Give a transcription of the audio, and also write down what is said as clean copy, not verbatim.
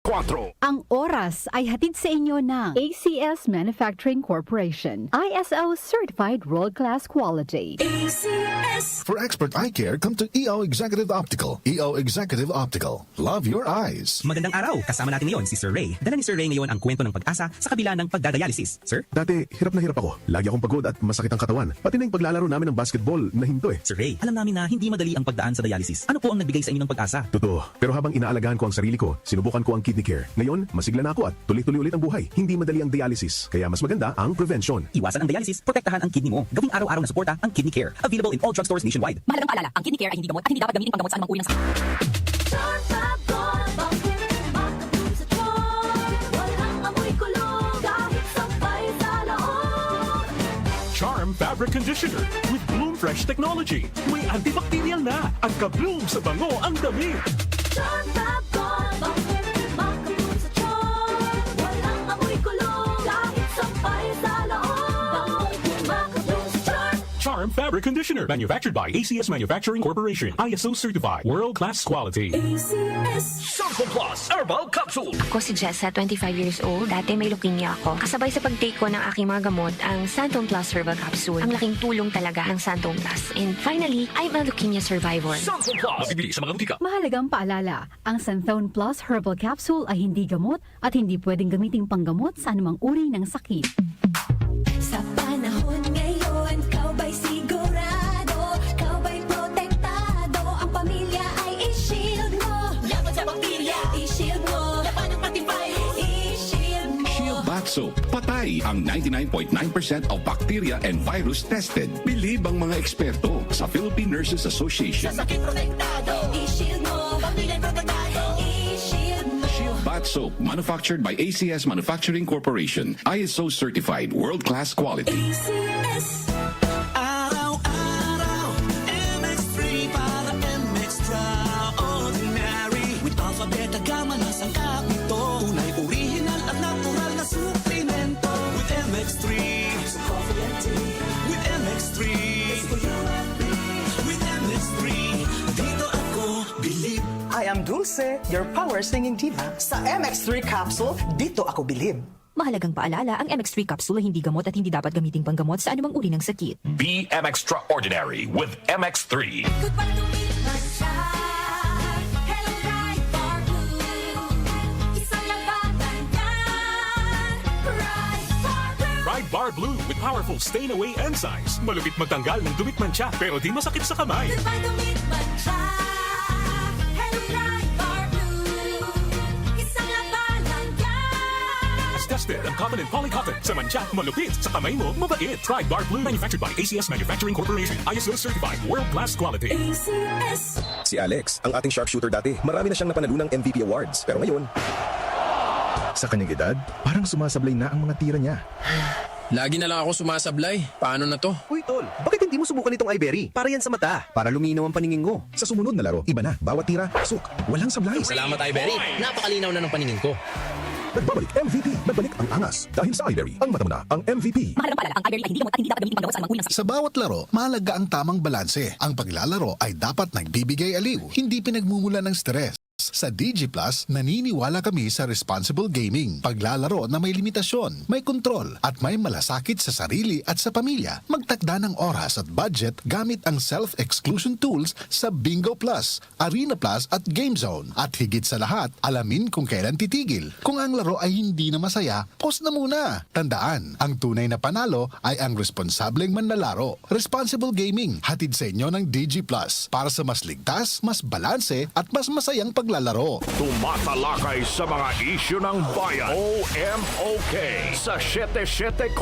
Ang oras ay hatid sa inyo ng ACS Manufacturing Corporation. ISO Certified World-Class Quality. For expert eye care, come to EO Executive Optical. EO Executive Optical. Love your eyes. Magandang araw! Kasama natin ngayon si Sir Ray. Dala ni Sir Ray ngayon ang kwento ng pag-asa sa kabila ng pagdadialysis. Sir? Dati, hirap na hirap ako. Lagi akong pagod at masakit ang katawan. Pati na yung paglalaro namin ng basketball na hinto eh. Sir Ray, alam namin na hindi madali ang pagdaan sa dialysis. Ano po ang nagbigay sa inyo ng pag-asa? Totoo. Pero habang inaalagaan ko ang sarili ko, sinubukan ko ang kidney care. Ngayon, masigla na ako at tuloy-tuloy ulit ang buhay. Hindi madali ang dialysis. Kaya mas maganda ang prevention. Iwasan ang dialysis, protektahan ang kidney mo. Gawing araw-araw na suporta ang kidney care. Available in all drugstores nationwide. Mahalagang paalala, ang kidney care ay hindi gamot at hindi dapat gamitin panggamot sa anumang uri ng sakit. Charm Fabric Conditioner with Bloom Fresh Technology. May antibacterial na at ka-bloom sa bango ang damit. Charm Fabric Conditioner, manufactured by ACS Manufacturing Corporation. ISO certified, world-class quality. Santo Plus Herbal Capsule. Ako si Jessa, 25 years old. Dati may leukemia ako. Kasabay sa pag-take ko ng aking mga gamot, ang Santon Plus Herbal Capsule. Ang laking tulong talaga ng Santon Plus. And finally, I'm a leukemia survivor. Santo Plus. Mabibili sa mga butika. Mahalagang paalala, ang Santhone Plus Herbal Capsule ay hindi gamot at hindi pwedeng gamiting panggamot sa anumang uri ng sakit. Sa panahon ngayon, kau ba'y sigurado? Kau ba'y protektado? Ang pamilya ay i-shield mo. Laban sa bakterya, i-shield mo. Laban ng pati virus, i-shield mo. Shield Bath Soap. Patay ang 99.9% of bacteria and virus tested. Believe ang mga eksperto sa Philippine Nurses Association. Sa sakit protektado, i-shield mo. Pamilya protektado, i-shield mo. Shield Bath Soap, manufactured by ACS Manufacturing Corporation. ISO certified, world-class quality. Araw-araw, MX3 para extraordinary. With Alpha Beta Gamma na sangkap nito. Tunay original at natural na suplemento. With MX3, with MX3, with MX3, dito ako bilib. I am Dulce, your power singing diva. Sa MX3 capsule, dito ako bilib. Mahalagang paalala, ang MX3 capsule ay hindi gamot at hindi dapat gamiting panggamot sa anumang uri ng sakit. Be extraordinary with MX3. Goodbye to me, Masha. Hello, Ride Bar Blue. Isang labanan yan. Ride Bar Blue. Ride Bar Blue with powerful stain-away enzymes. Malupit magtanggal ng dumit mancha pero di masakit sa kamay. Goodbye to me, Masha. Hello, Ride Bar Blue. Isang labanan yan. As tested ang cotton and polycotton sa mancha, malupit sa kamay mo, mabait. Ride Bar Blue, manufactured by ACS Manufacturing Corporation. ISO certified, world-class quality. Si Alex, ang ating sharpshooter dati, marami na siyang napanalo ng MVP awards. Pero ngayon, sa kanyang edad, parang sumasablay na ang mga tira niya. Lagi na lang ako sumasablay. Paano na to? Uy, tol, bakit hindi mo subukan itong iBerry? Para yan sa mata, para luminaw ang paningin ko. Sa sumunod na laro, iba na. Bawat tira, pasok. Walang sablay. Salamat, Iberry. Napakalinaw na ng paningin ko. Nagbabalik MVP. Nagbalik ang angas. Dahil sa iBerry, ang mata mo na ang MVP. Mahalagang paalala, ang iBerry ay hindi gamot at hindi dapat gamiting panggamot sa anumang uri ng sakit. Sa bawat laro, mahalaga ang tamang balanse. Ang paglalaro ay dapat nagbibigay aliw, hindi pinagmumula ng stress. Sa DG Plus, naniniwala kami sa responsible gaming. Paglalaro na may limitasyon, may kontrol, at may malasakit sa sarili at sa pamilya. Magtakda ng oras at budget gamit ang self-exclusion tools sa Bingo Plus, Arena Plus at Game Zone. At higit sa lahat, alamin kung kailan titigil. Kung ang laro ay hindi na masaya, pause na muna. Tandaan, ang tunay na panalo ay ang responsableng manlalaro. Responsible gaming, hatid sa inyo ng DG Plus. Para sa mas ligtas, mas balanse, at mas masayang paglalaro. Tumatalakay sa mga isyu ng bayan. OMOK sa 774